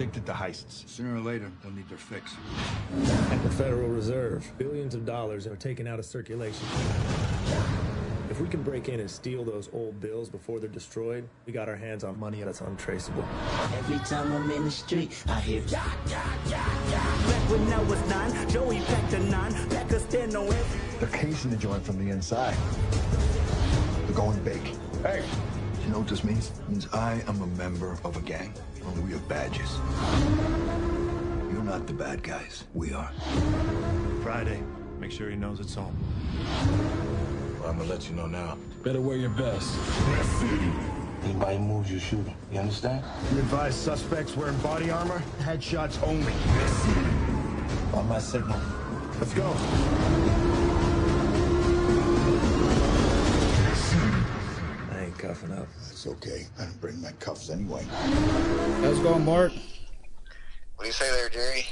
addicted to heists. Sooner or later, they'll need their fix. At the Federal Reserve, billions of dollars are taken out of circulation. If we can break in and steal those old bills before they're destroyed, we got our hands on money that's untraceable. Every time I'm in the street, I hear ya, ya, ya, ya. Back when I was 9, Joey packed a 9, back a stand on every... They're casing the joint from the inside. They're going big. Hey! You know what this means? It means I am a member of a gang. Only we have badges. You're not the bad guys. We are. Friday. Make sure he knows it's home. Well, I'm gonna let you know now. Better wear your best. Anybody moves, you shoot him. You understand? You advise suspects wearing body armor? Headshots only. On my signal. Let's go. I ain't cuffing up. It's okay. I didn't bring my cuffs anyway. How's it going, Mark? What do you say there, Jerry?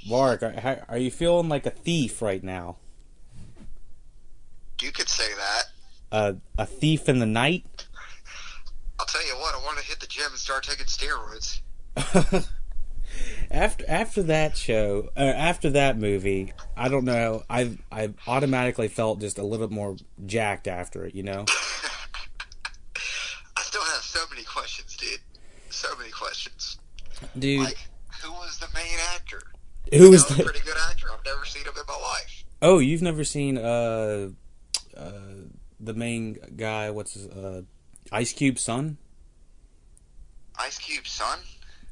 Mark, are you feeling like a thief right now? You could say that. A thief in the night? I'll tell you what, I want to hit the gym and start taking steroids. After that show, after that movie, I don't know, I automatically felt just a little more jacked after it, you know? I still have so many questions, dude. So many questions. Dude. Like, who was the main actor? Who was the... a pretty good actor. I've never seen him in my life. Oh, you've never seen, the main guy, what's his, Ice Cube's son? Ice Cube's son?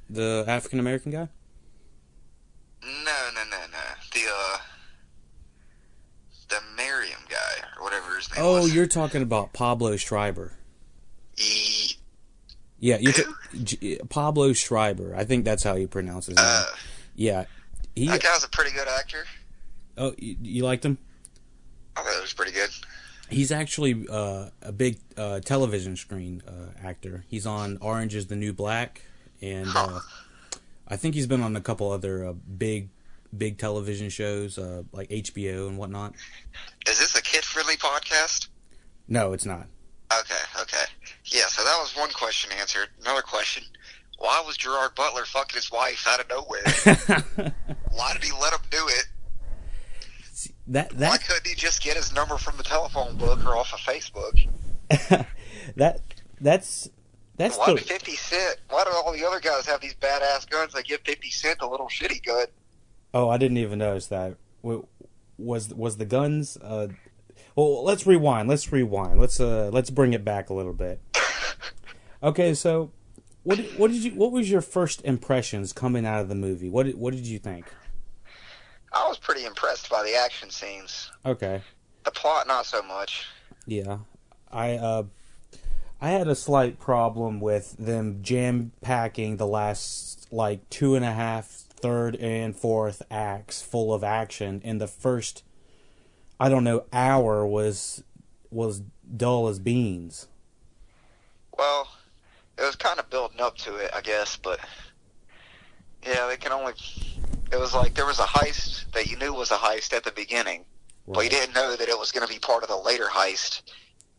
The African-American guy? No. The Merriam guy, or whatever his name was. Oh, you're talking about Pablo Schreiber. Yeah, Pablo Schreiber. I think that's how you pronounce his name. Yeah. That guy's a pretty good actor. Oh, you liked him? I thought it was pretty good. He's actually a big television screen actor. He's on Orange is the New Black, and I think he's been on a couple other big television shows like HBO and whatnot. Is this a kid-friendly podcast? No, it's not. Okay. Yeah, so that was one question answered. Another question. Why was Gerard Butler fucking his wife out of nowhere? Why did he let him do it? Why couldn't he just get his number from the telephone book or off of Facebook? That's why did 50 Cent? Why do all the other guys have these badass guns? They give 50 Cent a little shitty gun. Oh, I didn't even notice that. Was the guns? Well, let's rewind. Let's bring it back a little bit. Okay, so what was your first impressions coming out of the movie? What did you think? I was pretty impressed by the action scenes. Okay. The plot, not so much. Yeah, I had a slight problem with them jam-packing the last, 2.5, third, and fourth acts full of action, and the first, hour was dull as beans. Well, it was kind of building up to it, I guess, but yeah, it was like there was a heist that you knew was a heist at the beginning, right. But you didn't know that it was going to be part of the later heist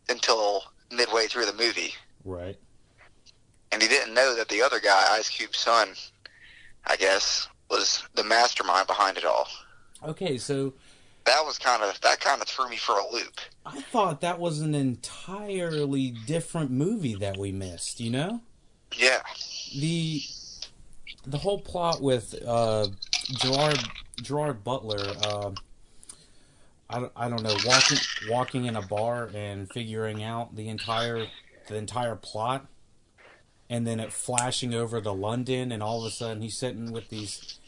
until midway through the movie. Right. And he didn't know that the other guy, Ice Cube's son, I guess, was the mastermind behind it all. Okay, so that kind of threw me for a loop. I thought that was an entirely different movie that we missed, you know? Yeah. The whole plot with Gerard Butler, I don't know, walking in a bar and figuring out the entire plot, and then it flashing over to London, and all of a sudden he's sitting with these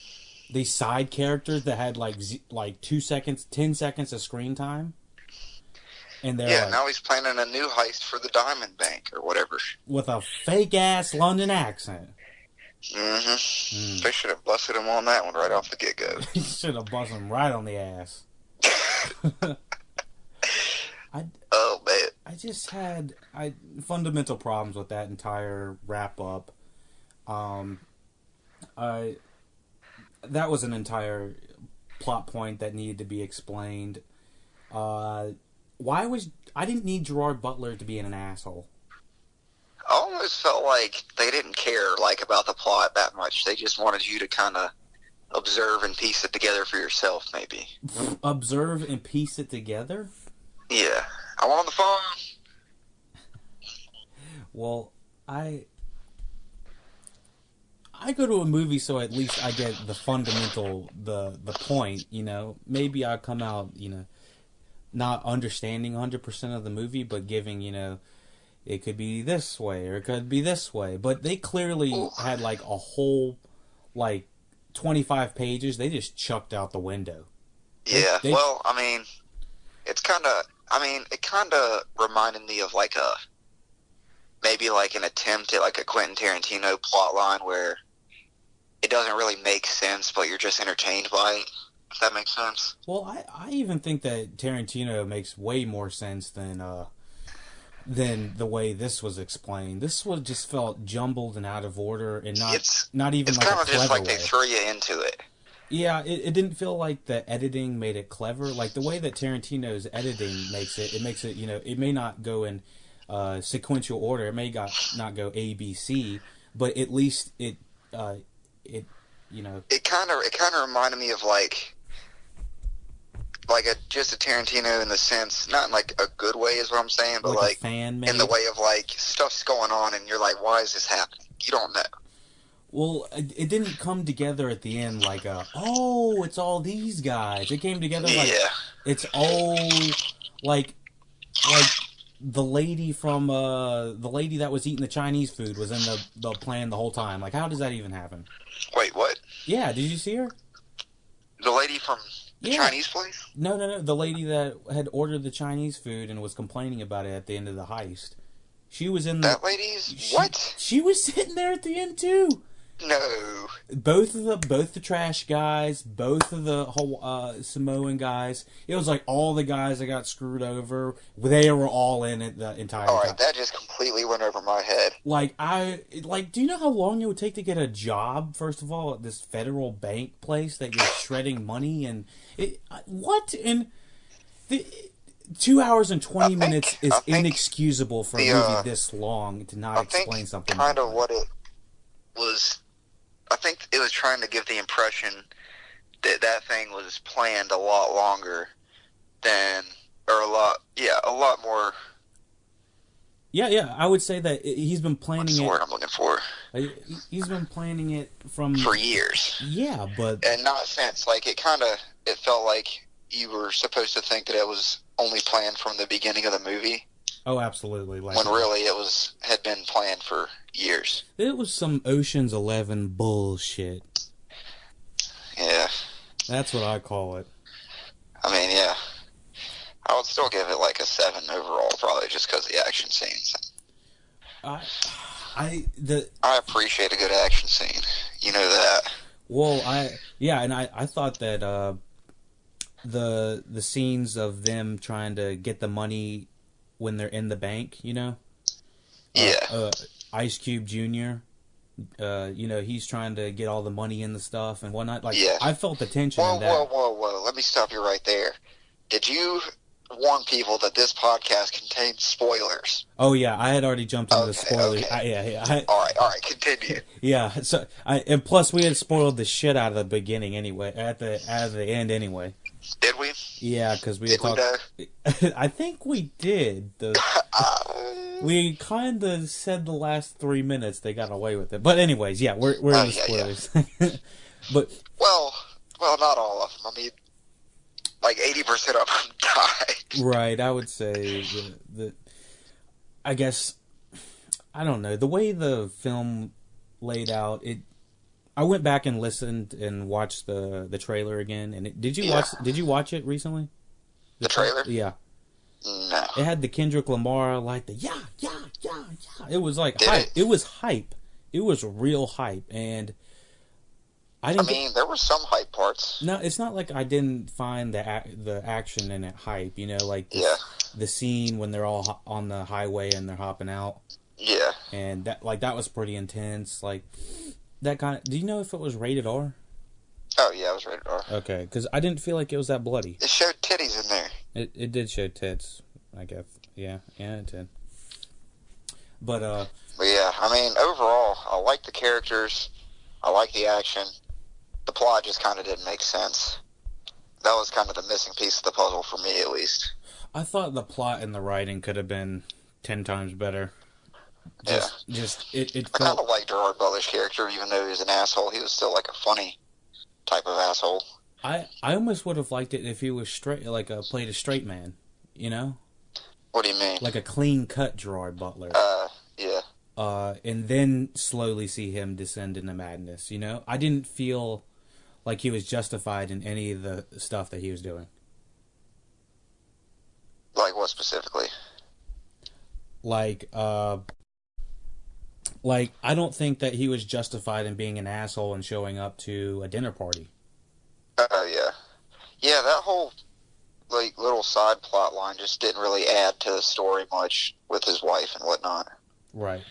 side characters that had like 2 seconds, 10 seconds of screen time, and they're now he's planning a new heist for the Diamond Bank or whatever with a fake ass London accent. Mm-hmm. They should have busted him on that one right off the get-go. He should have busted him right on the ass. Oh, man. I just had fundamental problems with that entire wrap-up. That was an entire plot point that needed to be explained. I didn't need Gerard Butler to be an asshole. almost felt like they didn't care, like, about the plot that much. They just wanted you to kind of observe and piece it together for yourself, maybe. Observe and piece it together? Yeah. I'm on the phone. Well, I go to a movie so at least I get the fundamental, the point, you know. Maybe I come out, you know, not understanding 100% of the movie, but giving, you know, it could be this way or it could be this way. But they clearly had like a whole, like, 25 pages. They just chucked out the window. Yeah, well, I mean, it's kind of, it kind of reminded me of like maybe like an attempt at like a Quentin Tarantino plot line where it doesn't really make sense, but you're just entertained by it, if that makes sense. Well, I even think that Tarantino makes way more sense than the way this was explained. This was just felt jumbled and out of order and not even like a clever way. It's kind of just like they threw you into it. Yeah, it didn't feel like the editing made it clever. Like the way that Tarantino's editing makes it, you know, it may not go in sequential order. It may not go A, B, C, but at least it you know. It kind of reminded me of like just a Tarantino in the sense, not in like a good way is what I'm saying, but like in the way of like stuff's going on and you're like, why is this happening? You don't know. Well, it didn't come together at the end like oh, it's all these guys. It came together like it's all like the lady from the lady that was eating the Chinese food was in the plan the whole time. Like, how does that even happen? Wait, what? Yeah, did you see her? The lady from the Chinese place? No. The lady that had ordered the Chinese food and was complaining about it at the end of the heist. She was in that lady's what? She was sitting there at the end too. No. Both the trash guys, both of the whole Samoan guys. It was like all the guys that got screwed over. They were all in it the entire time. All right, that just completely went over my head. Do you know how long it would take to get a job? First of all, at this federal bank place that you're shredding money and what in the 2 hours and 20 minutes is inexcusable for a movie this long to not explain something. Kind of what it was. I think it was trying to give the impression that thing was planned a lot longer than, or a lot more. Yeah. I would say that he's been planning it. What's the word I'm looking for? He's been planning it for years. Yeah, but and not since. Like it felt like you were supposed to think that it was only planned from the beginning of the movie. Oh, absolutely. When really it had been planned for years. It was some Ocean's 11 bullshit. Yeah. That's what I call it. I mean, yeah. I would still give it like a 7 overall, probably just because of the action scenes. I appreciate a good action scene. You know that. Well, I thought that the scenes of them trying to get the money when they're in the bank, you know? Yeah. Ice Cube Jr., you know, he's trying to get all the money in the stuff and whatnot. Like, yeah. I felt the tension in that. Whoa. Let me stop you right there. Did you warn people that this podcast contains spoilers? Oh, yeah. I had already jumped into the spoilers. Okay. All right. Continue. Yeah. So, and plus, we had spoiled the shit out of the beginning anyway, out of the end anyway. Did we? Yeah, because we had talked. I think we did. We kind of said the last 3 minutes they got away with it, but anyways, yeah, we're in the spoilers. Yeah. But well, not all of them. I mean, like 80% of them died. Right, I would say the. I guess I don't know the way the film laid out it. I went back and listened and watched the trailer again. And did you watch it recently? The trailer? Yeah. No. It had the Kendrick Lamar like the yeah. It was like hype. It was hype. It was real hype, and there were some hype parts. No, it's not like I didn't find the action in it hype. You know, like the scene when they're all on the highway and they're hopping out. Yeah. And that was pretty intense. Like. That kind of. Do you know if it was rated R? Oh yeah, it was rated R. Okay, because I didn't feel like it was that bloody. It showed titties in there. It did show tits, I guess. Yeah, it did. But But yeah, I mean, overall, I like the characters. I like the action. The plot just kind of didn't make sense. That was kind of the missing piece of the puzzle for me, at least. I thought the plot and the writing could have been 10 times better. It I felt... kind of liked Gerard Butler's character, even though he was an asshole. He was still like a funny type of asshole. I almost would have liked it if he was straight, played a straight man, you know? What do you mean? Like a clean-cut Gerard Butler. Yeah. And then slowly see him descend into madness, you know? I didn't feel like he was justified in any of the stuff that he was doing. Like what specifically? Like, I don't think that he was justified in being an asshole and showing up to a dinner party. Yeah. Yeah, that whole, little side plot line just didn't really add to the story much with his wife and whatnot. Right.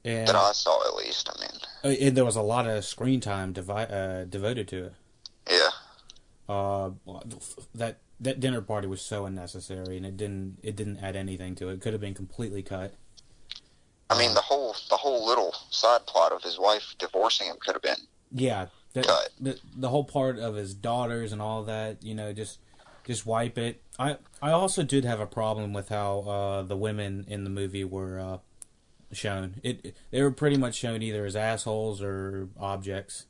And, that I saw, at least, I mean. And there was a lot of screen time devoted to it. Yeah. That dinner party was so unnecessary, and it didn't add anything to it. It could have been completely cut. I mean, the whole little side plot of his wife divorcing him could have been cut. The whole part of his daughters and all that, you know, just wipe it. I also did have a problem with how the women in the movie were shown. They were pretty much shown either as assholes or objects.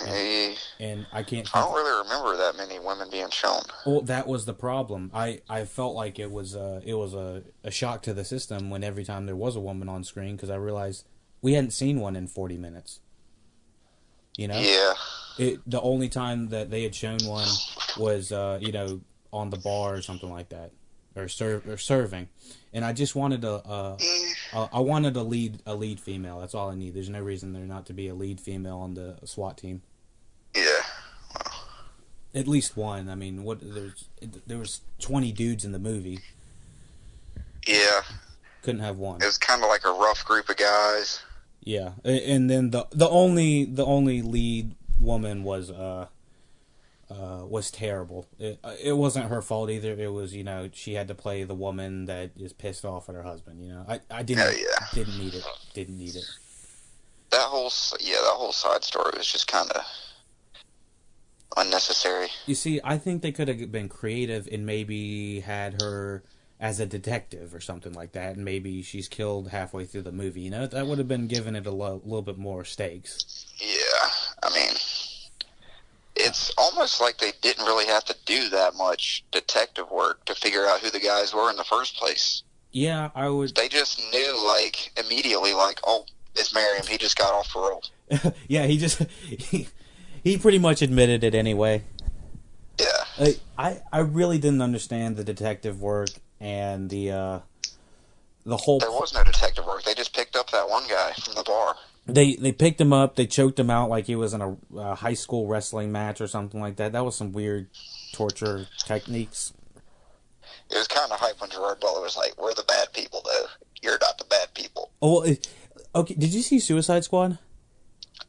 And I don't really remember that many women being shown. Well, that was the problem. I felt like it was a shock to the system when every time there was a woman on screen, because I realized we hadn't seen one in 40 minutes. You know? Yeah. The only time that they had shown one was on the bar or something like that, or serving. And I just wanted I wanted a lead female. That's all I need. There's no reason there not to be a lead female on the SWAT team. Yeah. At least one. I mean, there was 20 dudes in the movie. Yeah. Couldn't have one. It was kind of like a rough group of guys. Yeah, and then the only lead woman was terrible. It wasn't her fault either. It was, she had to play the woman that is pissed off at her husband. I didn't need it. Didn't need it. That whole side story was just kind of unnecessary. You see, I think they could have been creative and maybe had her as a detective or something like that, and maybe she's killed halfway through the movie. That would have been giving it a little bit more stakes. Yeah, I mean, it's almost like they didn't really have to do that much detective work to figure out who the guys were in the first place. Yeah, I would. They just knew, immediately, oh, it's Merriam. He just got off parole. Yeah, he pretty much admitted it anyway. Yeah. I really didn't understand the detective work and the whole... There was no detective work. They just picked up that one guy from the bar. They picked him up, they choked him out like he was in a high school wrestling match or something like that. That was some weird torture techniques. It was kind of hype when Gerard Butler was like, we're the bad people, though. You're not the bad people. Oh, well, okay, did you see Suicide Squad?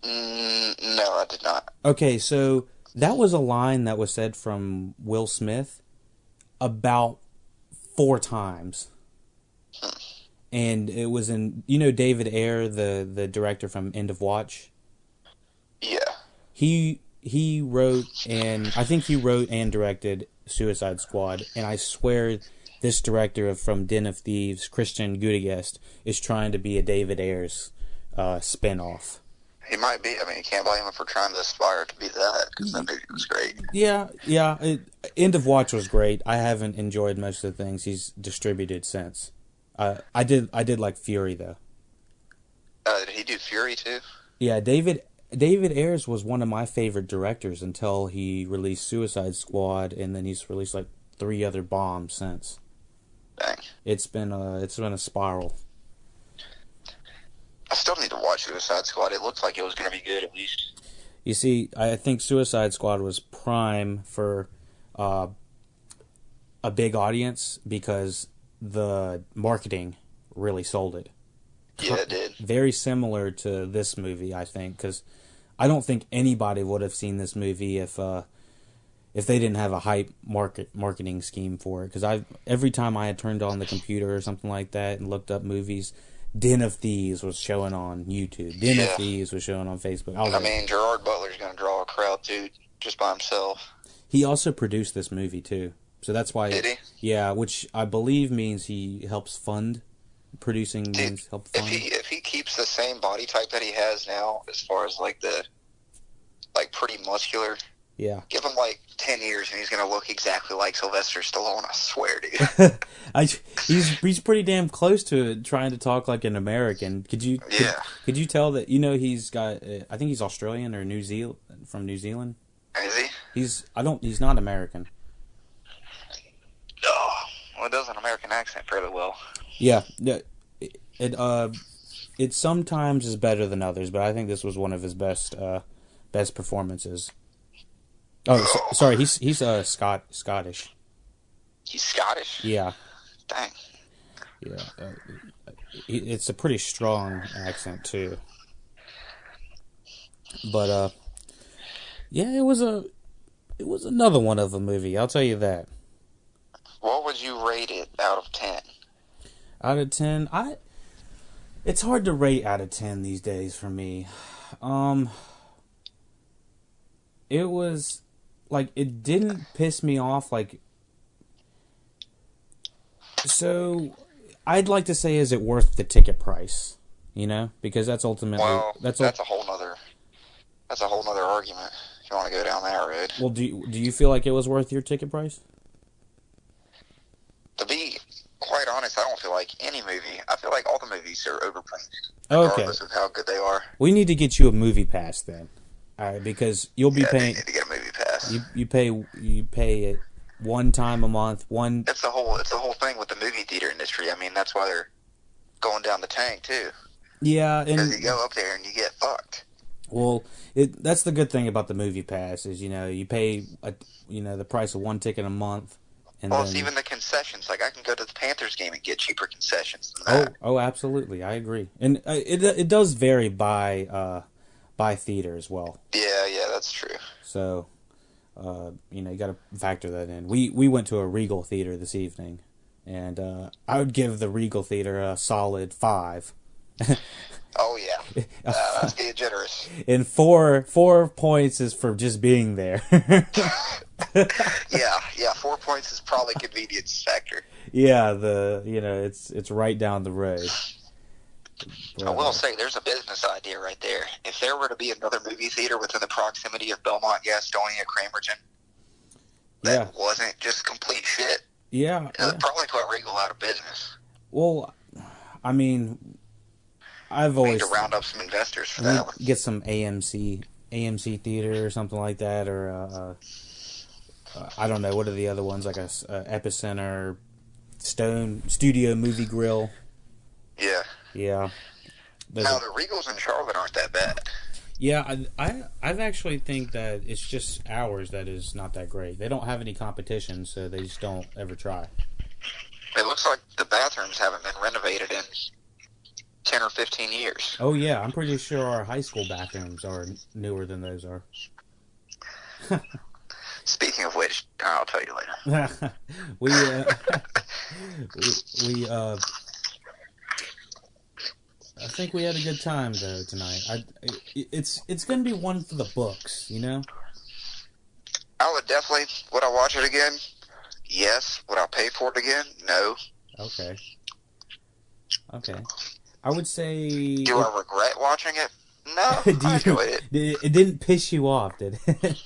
No, I did not. Okay, so that was a line that was said from Will Smith about 4 times. And it was in, David Ayer, the director from End of Watch? Yeah. He wrote, and I think he wrote and directed Suicide Squad, and I swear this director from Den of Thieves, Christian Gudegast, is trying to be a David Ayer's spinoff. He might be. I mean, you can't blame him for trying to aspire to be that, because that movie was great. Yeah. End of Watch was great. I haven't enjoyed most of the things he's distributed since. I did like Fury, though. Did he do Fury, too? Yeah, David Ayers was one of my favorite directors until he released Suicide Squad, and then he's released 3 other bombs since. Dang. It's been a spiral. I still need to watch Suicide Squad. It looks like it was going to be good, at least. You see, I think Suicide Squad was prime for a big audience because the marketing really sold it. Yeah, it did. Very similar to this movie, I think, because I don't think anybody would have seen this movie if they didn't have a hype marketing scheme for it. Because every time I had turned on the computer or something like that and looked up movies, Den of Thieves was showing on YouTube. Den of Thieves was showing on Facebook. I mean, Gerard Butler's going to draw a crowd, too, just by himself. He also produced this movie, too. So that's why... Did he? Yeah, which I believe means he helps fund. Producing means help fund. If he keeps the same body type that he has now, as far as, like, pretty muscular... Yeah. Give him, 10 years, and he's going to look exactly like Sylvester Stallone, I swear, dude. He's pretty damn close to it, trying to talk like an American. Could you tell that, he's got, I think he's Australian or from New Zealand? Is he? He's not American. Oh, well, it does an American accent fairly well. Yeah. It sometimes is better than others, but I think this was one of his best performances. Oh, sorry. He's Scottish. He's Scottish? Yeah. Dang. Yeah. It's a pretty strong accent too. But yeah, it was another one of a movie. I'll tell you that. What would you rate it out of 10? Out of 10, it's hard to rate out of 10 these days for me. It was it didn't piss me off so I'd like to say, is it worth the ticket price? Because that's ultimately that's a whole nother argument if you want to go down that road. Well, do you feel like it was worth your ticket price? To be quite honest, I don't feel like any movie. I feel like all the movies are overpriced, Okay. regardless of how good they are. We need to get you a movie pass then. All right, because you'll be paying. You need to get a movie pass. You pay it one time a month. It's the whole thing with the movie theater industry. I mean, that's why they're going down the tank too. Yeah, because you go up there and you get fucked. Well, that's the good thing about the movie pass is you pay the price of one ticket a month. And it's even the concessions. I can go to the Panthers game and get cheaper concessions than that. Oh, absolutely, I agree. And it does vary by theater as well. Yeah, that's true. So, you got to factor that in. We went to a Regal theater this evening, and I would give the Regal theater a solid 5. Oh yeah, that's being generous. And 4 points is for just being there. yeah, 4 points is probably convenience factor. Yeah, it's right down the road. But, I will say, there's a business idea right there. If there were to be another movie theater within the proximity of Belmont, Gastonia, Cramerton, that wasn't just complete shit, it would probably put Regal out of business. Well, I mean, I've always need to round up some investors for that one. Get some AMC theater or something like that, or I don't know, what are the other ones, like a Epicenter, Stone Studio Movie Grill. Yeah. Now the Regals in Charlotte aren't that bad. Yeah, I've actually think that it's just ours that is not that great. They don't have any competition, so they just don't ever try. It looks like the bathrooms haven't been renovated in 10 or 15 years. Oh yeah, I'm pretty sure our high school bathrooms are newer than those are. Speaking of which, I'll tell you later. we I think we had a good time though tonight. It's gonna be one for the books, I would definitely. Would I watch it again? Yes. Would I pay for it again? No. Okay. I would say. Do I regret watching it? No. I enjoyed it. It didn't piss you off, did it?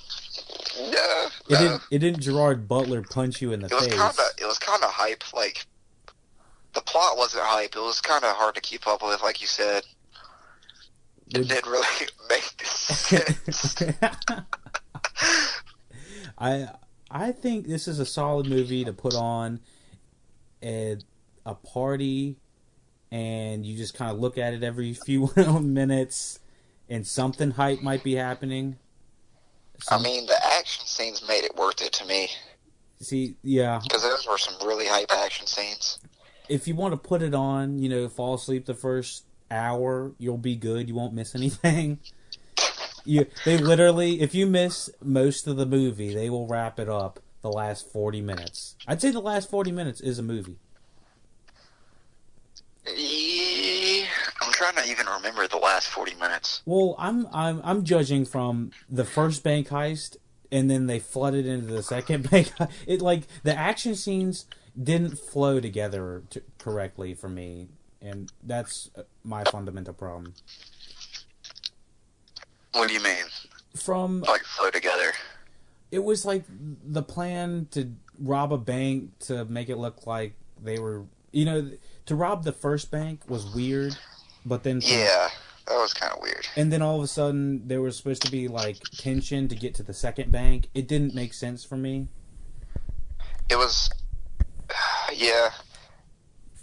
No. It didn't Gerard Butler punch you in the face. It was kind of hype. The plot wasn't hype. It was kind of hard to keep up with, like you said. It didn't really make sense. I think this is a solid movie to put on at a party, and you just kind of look at it every few minutes, and something hype might be happening. I mean, the action scenes made it worth it to me. See, yeah. Because those were some really hype action scenes. If you want to put it on, fall asleep the first hour, you'll be good. You won't miss anything. They literally, if you miss most of the movie, they will wrap it up the last 40 minutes. I'd say the last 40 minutes is a movie. Yeah, trying to even remember the last 40 minutes. Well, I'm judging from the first bank heist, and then they flooded into the second bank. It like the action scenes didn't flow together correctly for me, and that's my fundamental problem. What do you mean? From like flow together? It was like the plan to rob a bank to make it look like they were, to rob the first bank was weird, but then yeah, that was kind of weird. And then all of a sudden there was supposed to be like tension to get to the second bank. It didn't make sense for me. It was, yeah.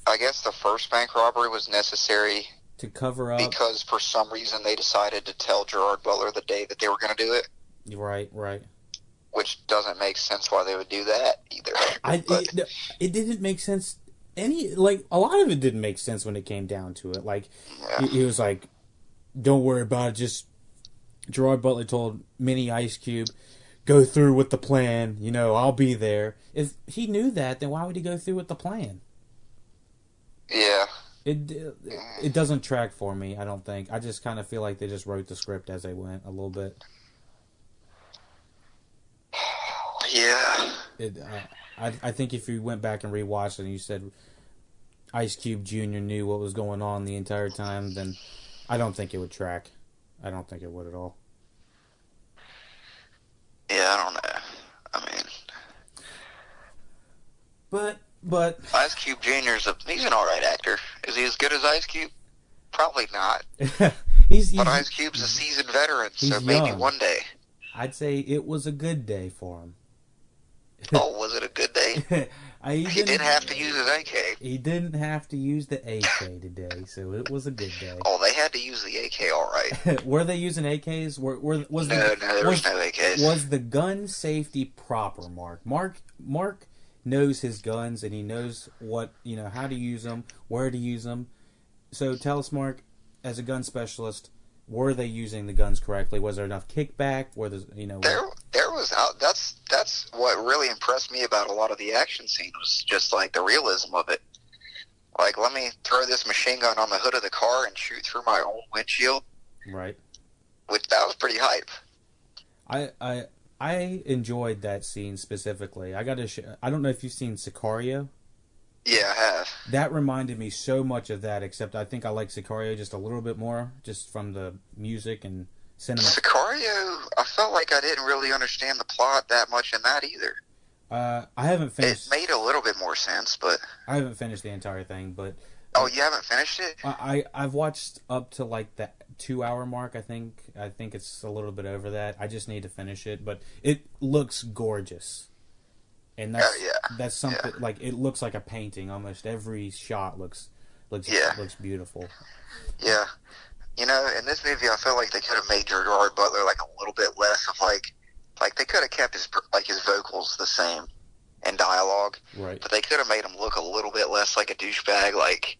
I guess the first bank robbery was necessary to cover up because for some reason they decided to tell Gerard Butler the day that they were going to do it. Right. Which doesn't make sense why they would do that either. It didn't make sense. A lot of it didn't make sense when it came down to it. Like, he was like, "Don't worry about it." Just Gerard Butler told Mini Ice Cube, "Go through with the plan. I'll be there." If he knew that, then why would he go through with the plan? Yeah. It doesn't track for me, I don't think. I just kind of feel like they just wrote the script as they went a little bit. Yeah. I think if you went back and rewatched it and you said Ice Cube Jr. knew what was going on the entire time, then I don't think it would track. I don't think it would at all. Yeah, I don't know. I mean... But Ice Cube Jr. he's an alright actor. Is he as good as Ice Cube? Probably not. But Ice Cube's a seasoned veteran, so maybe young. One day. I'd say it was a good day for him. Oh, was it a good day? He didn't have to use his AK. He didn't have to use the AK today, so it was a good day. Oh, they had to use the AK, all right. Were they using AKs? No, there was no AKs. Was the gun safety proper, Mark? Mark knows his guns, and he knows what, how to use them, where to use them. So tell us, Mark, as a gun specialist, were they using the guns correctly? Was there enough kickback? There was. That's what really impressed me about a lot of the action scene was just like the realism of it. Like, let me throw this machine gun on the hood of the car and shoot through my own windshield. Right. Which that was pretty hype. I enjoyed that scene specifically. I don't know if you've seen Sicario. Yeah, I have. That reminded me so much of that, except I think I like Sicario just a little bit more, just from the music and cinema. Sicario, I felt like I didn't really understand the plot that much in that either. I haven't finished. It made a little bit more sense, but... I haven't finished the entire thing, but... Oh, you haven't finished it? I've watched up to like the 2-hour mark, I think. I think it's a little bit over that. I just need to finish it, but it looks gorgeous. And that's something like it looks like a painting. Almost every shot looks beautiful. Yeah, in this movie, I feel like they could have made Gerard Butler like a little bit less of like they could have kept his vocals the same and dialogue, right? But they could have made him look a little bit less like a douchebag, like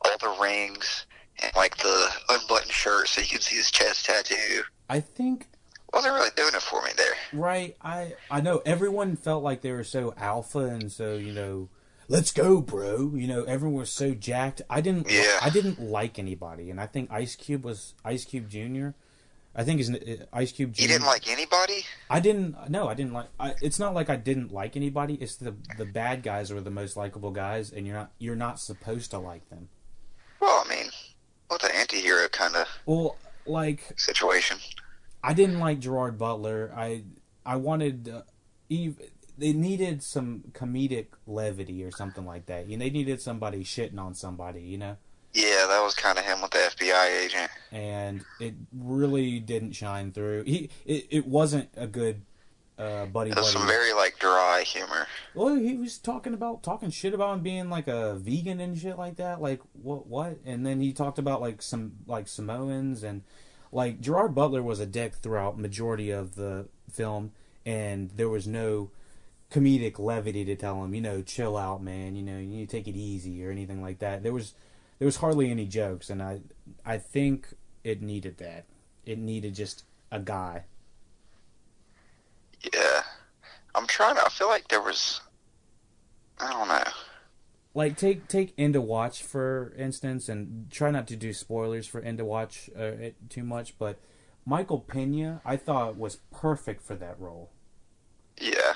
all the rings and like the unbuttoned shirt so you can see his chest tattoo. I think. Wasn't really doing it for me there. Right. I know everyone felt like they were so alpha and so, let's go, bro. Everyone was so jacked. I didn't like anybody, and I think Ice Cube Jr. I think his Ice Cube Jr. You didn't like anybody? I didn't like. It's not like I didn't like anybody. It's the bad guys are the most likable guys, and you're not supposed to like them. Well, I mean, with an anti-hero kind of situation. I didn't like Gerard Butler. I wanted they needed some comedic levity or something like that. They needed somebody shitting on somebody, Yeah, that was kind of him with the FBI agent. And it really didn't shine through. It wasn't a good buddy. It was some very dry humor. Well, he was talking shit about him being like a vegan and shit like that. Like what? And then he talked about some Samoans and. Gerard Butler was a dick throughout majority of the film, and there was no comedic levity to tell him, chill out, man, you need to take it easy or anything like that. There was hardly any jokes, and I think it needed that. It needed just a guy. Yeah. I feel like there was, I don't know. like take End of Watch for instance, and try not to do spoilers for End of Watch too much, but Michael Pena I thought was perfect for that role. Yeah.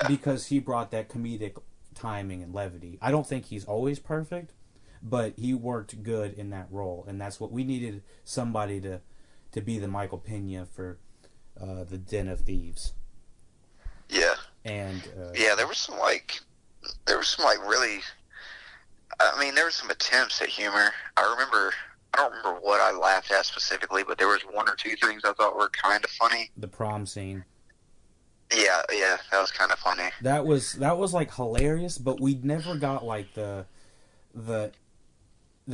Because he brought that comedic timing and levity. I don't think he's always perfect, but he worked good in that role, and that's what we needed, somebody to be the Michael Pena for the Den of Thieves. Yeah. And there was some really, I mean, there were some attempts at humor. I don't remember what I laughed at specifically, but there was one or two things I thought were kind of funny. The prom scene. Yeah, that was kind of funny. That was like hilarious, but we never got like the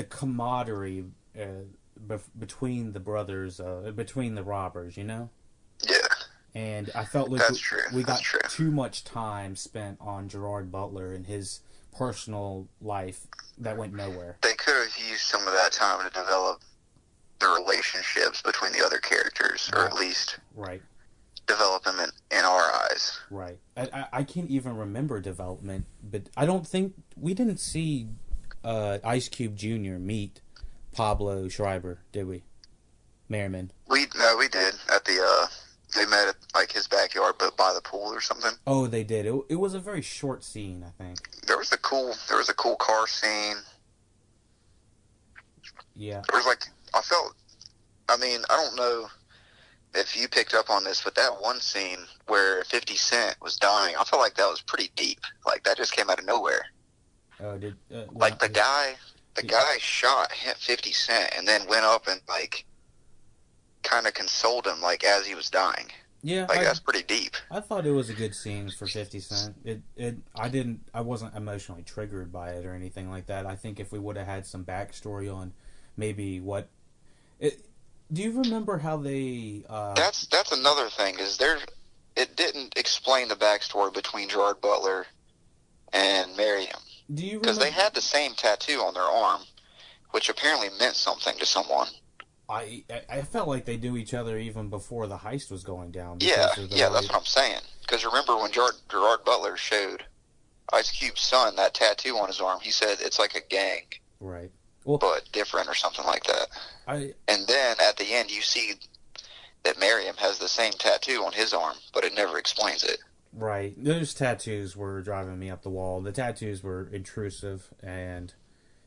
camaraderie between the brothers, between the robbers, you know? Yeah. And I felt like we got true. too much time spent on Gerard Butler and his personal life that went nowhere. They could have used some of that time to develop the relationships between the other characters, or at least develop them in our eyes. Right. I can't even remember development, but I don't think we didn't see Ice Cube Jr. meet Pablo Schreiber, did we? Merriman. We did at the they met at like his backyard, but by the pool or something. Oh, they did. It was a very short scene, I think. There was a cool car scene. Yeah. There was I don't know if you picked up on this, but that one scene where 50 Cent was dying, I felt like that was pretty deep. Like that just came out of nowhere. Oh, the guy shot 50 Cent and then went up and like kind of consoled him like as he was dying. Yeah, that's pretty deep. I thought it was a good scene for 50 Cent. I wasn't emotionally triggered by it or anything like that. I think if we would have had some backstory on maybe what do you remember how they That's another thing, is it didn't explain the backstory between Gerard Butler and Miriam. Do you remember? Because they had the same tattoo on their arm, which apparently meant something to someone. I felt like they knew each other even before the heist was going down. That's what I'm saying. Because remember when Gerard Butler showed Ice Cube's son that tattoo on his arm, he said it's like a gang. Right. Well, but different or something like that. And then at the end you see that Miriam has the same tattoo on his arm, but it never explains it. Right. Those tattoos were driving me up the wall. The tattoos were intrusive, and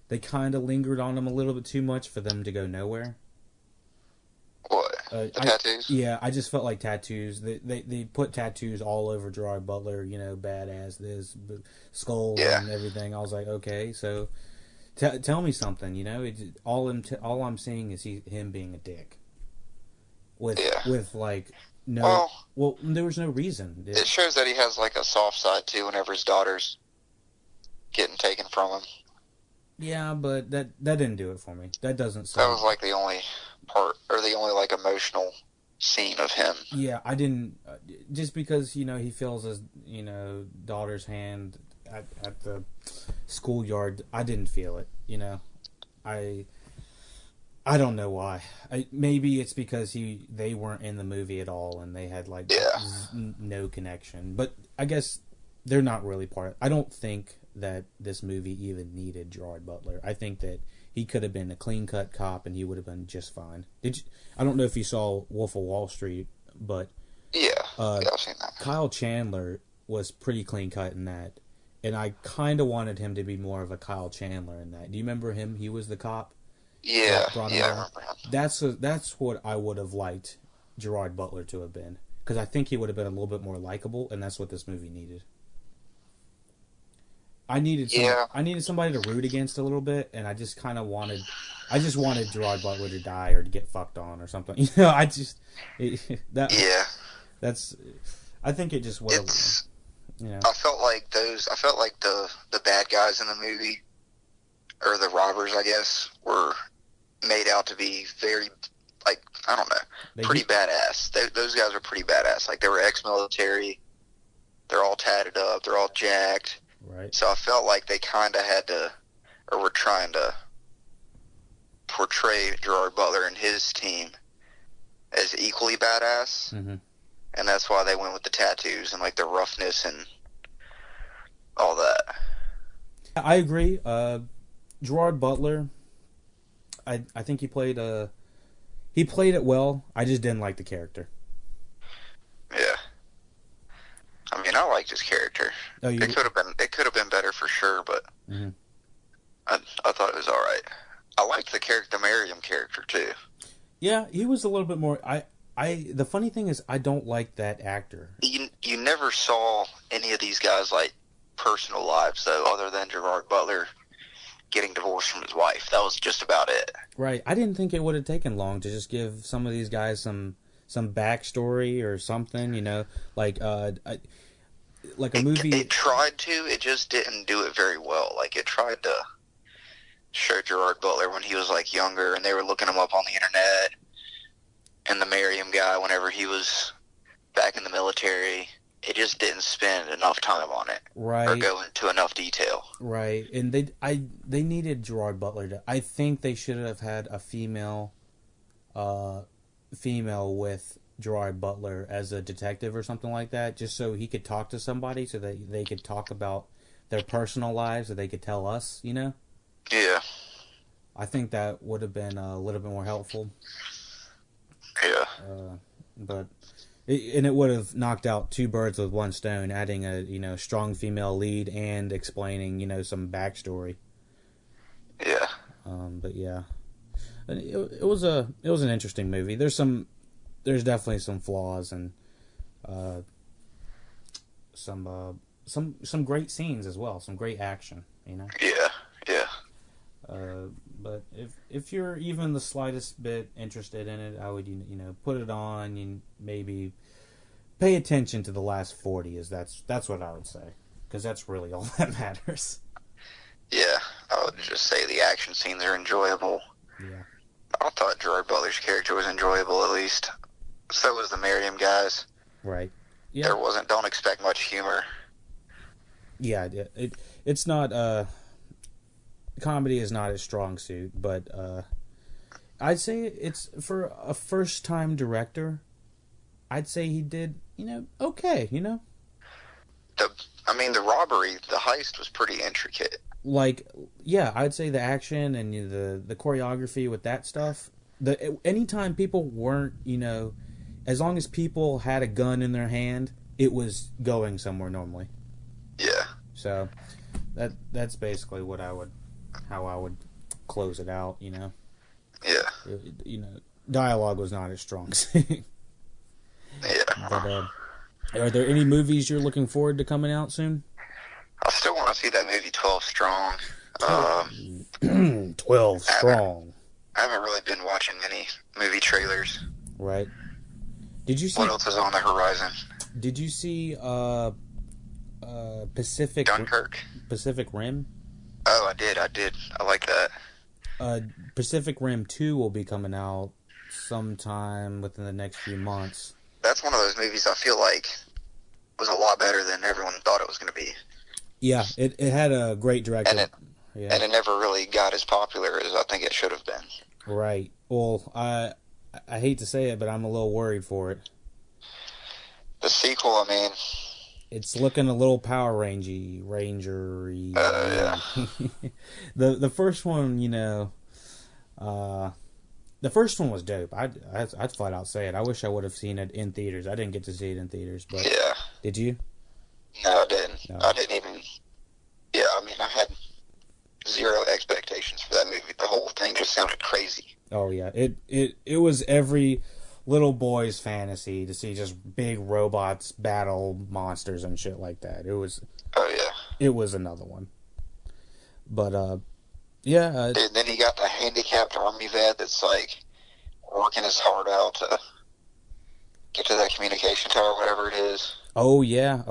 they kind of lingered on them a little bit too much for them to go nowhere. What? The tattoos? Yeah, I just felt like tattoos. They put tattoos all over Gerard Butler, you know, badass, this, skull and everything. I was like, okay, so tell me something, you know? All I'm seeing is him being a dick. With like, no... Well, there was no reason. It shows that he has like a soft side too whenever his daughter's getting taken from him. Yeah, but that didn't do it for me. That doesn't That was like the only part, or the only like emotional scene of him. Yeah, I didn't, just because, you know, he feels his, you know, daughter's hand at the schoolyard. I didn't feel it, you know. I don't know why. Maybe it's because they weren't in the movie at all, and they had like no connection. But I guess they're not really part. I don't think that this movie even needed Gerard Butler. I think that he could have been a clean-cut cop, and he would have been just fine. I don't know if you saw Wolf of Wall Street, but I've seen that. Kyle Chandler was pretty clean-cut in that, and I kind of wanted him to be more of a Kyle Chandler in that. Do you remember him? He was the cop. Yeah, I remember him. That's what I would have liked Gerard Butler to have been, because I think he would have been a little bit more likable, and that's what this movie needed. I needed somebody to root against a little bit, and I just wanted Gerard Butler to die or to get fucked on or something. You know, I think it just would have. You know, I felt like the bad guys in the movie, or the robbers, I guess, were made out to be very, like, I don't know, pretty badass. Those guys were pretty badass. Like, they were ex-military. They're all tatted up. They're all jacked. Right. So I felt like they kind of had to, or were trying to portray Gerard Butler and his team as equally badass. Mm-hmm. And that's why they went with the tattoos and, like, the roughness and all that. I agree. Gerard Butler, I think he played it well. I just didn't like the character. Yeah. I mean, I liked his character. Oh, it could have been better for sure, but I thought it was all right. I liked the Miriam character too. Yeah, he was a little bit more. The funny thing is, I don't like that actor. You never saw any of these guys like personal lives though, other than Gerard Butler getting divorced from his wife. That was just about it. Right. I didn't think it would have taken long to just give some of these guys some backstory or something. You know, like a movie. It tried to. It just didn't do it very well. Like it tried to show Gerard Butler when he was like younger, and they were looking him up on the internet, and the Miriam guy whenever he was back in the military. It just didn't spend enough time on it, right? Or go into enough detail, right? And they needed Gerard Butler to. I think they should have had a female with Gerard Butler as a detective or something like that, just so he could talk to somebody, so that they could talk about their personal lives, so they could tell us, you know. Yeah. I think that would have been a little bit more helpful. Yeah. But it would have knocked out two birds with one stone, adding a strong female lead and explaining some backstory. Yeah. But yeah, it was an interesting movie. There's definitely some flaws and some great scenes as well, some great action. Yeah. Yeah. But if you're even the slightest bit interested in it, I would put it on and maybe pay attention to the last 40. That's what I would say, because that's really all that matters. Yeah, I would just say the action scenes are enjoyable. Yeah, I thought Gerard Butler's character was enjoyable, at least. So was the Miriam guys. Right. Yeah. There wasn't. Don't expect much humor. Yeah, it's not. Comedy is not his strong suit, but I'd say it's for a first-time director. I'd say he did, okay, The robbery, the heist was pretty intricate. Like, yeah, I'd say the action and the choreography with that stuff. Anytime people weren't, as long as people had a gun in their hand, it was going somewhere normally. Yeah. So that's basically how I would close it out, Yeah. Dialogue was not as strong. Yeah. But are there any movies you're looking forward to coming out soon? I still want to see that movie 12 Strong. 12 Strong. I haven't really been watching many movie trailers. Right. Did you see what else is on the horizon? Did you see Dunkirk? Pacific Rim? Oh, I did. I like that. Pacific Rim 2 will be coming out sometime within the next few months. That's one of those movies I feel like was a lot better than everyone thought it was going to be. Yeah, it had a great director. And it never really got as popular as I think it should have been. Right. Well, I hate to say it, but I'm a little worried for it. The sequel, it's looking a little Power Ranger-y. Yeah. The first one, the first one was dope. I'd flat out say it. I wish I would have seen it in theaters. I didn't get to see it in theaters, but yeah. Did you? No, I didn't. No. I didn't even. Yeah, I had zero expectations for that movie. The whole thing just sounded crazy. Oh yeah, it was every little boy's fantasy to see just big robots battle monsters and shit like that. It was. Oh yeah. It was another one. But yeah. And then you got the handicapped army vet that's like working his heart out to get to that communication tower, whatever it is. Oh yeah.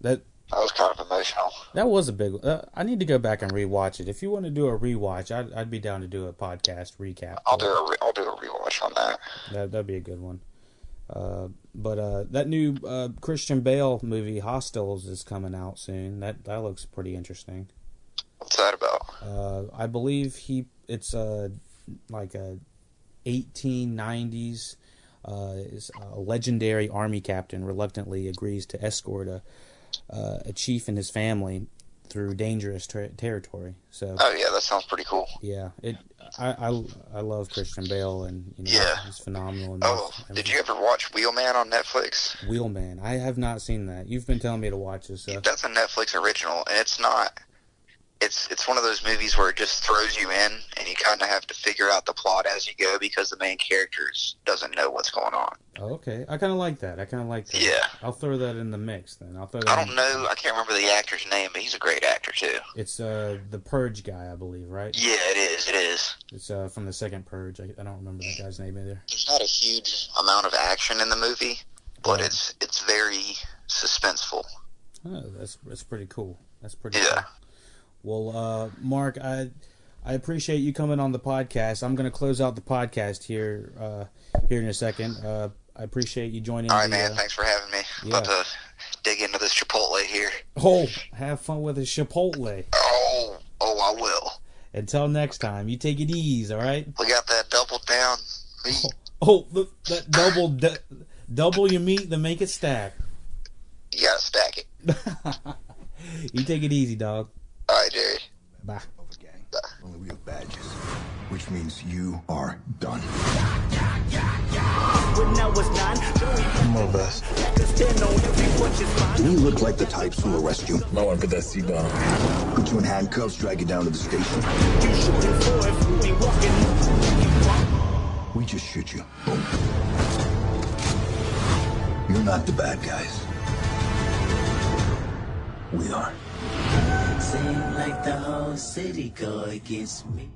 That was kind of emotional. That was a big. I need to go back and rewatch it. If you want to do a rewatch, I'd be down to do a podcast recap. I'll do a rewatch on that. That'd be a good one. But that new Christian Bale movie Hostiles is coming out soon. That looks pretty interesting. What's that about? I believe it's like a 1890s. Is a legendary army captain reluctantly agrees to escort a chief and his family through dangerous territory. So. Oh yeah, that sounds pretty cool. Yeah, I love Christian Bale, and he's phenomenal. Did you ever watch Wheelman on Netflix? Wheelman, I have not seen that. You've been telling me to watch this. That's a Netflix original, and it's not. It's one of those movies where it just throws you in, and you kind of have to figure out the plot as you go because the main character doesn't know what's going on. Oh, okay, I kind of like that. Yeah, I'll throw that in the mix then. I don't know. I can't remember the actor's name, but he's a great actor too. It's the Purge guy, I believe, right? Yeah, it is. It's from the second Purge. I don't remember that guy's name either. There's not a huge amount of action in the movie, but it's very suspenseful. Oh, that's pretty cool. That's pretty cool. Well, Mark, I appreciate you coming on the podcast. I'm going to close out the podcast here in a second. I appreciate you joining. All right, man. Thanks for having me. Yeah. About to dig into this Chipotle here. Oh, have fun with the Chipotle. Oh, I will. Until next time, you take it easy, all right? We got that double down meat. That double your meat, then make it stack. You gotta stack it. You take it easy, dog. All right, Jerry. Bye. Only we have badges, which means you are done. I'm our best. Do we look like the types who will arrest you? Might want to put that seatbelt on. Put you in handcuffs, drag you down to the station. We just shoot you. Boom. You're not the bad guys. We are. Seem like the whole city go against me.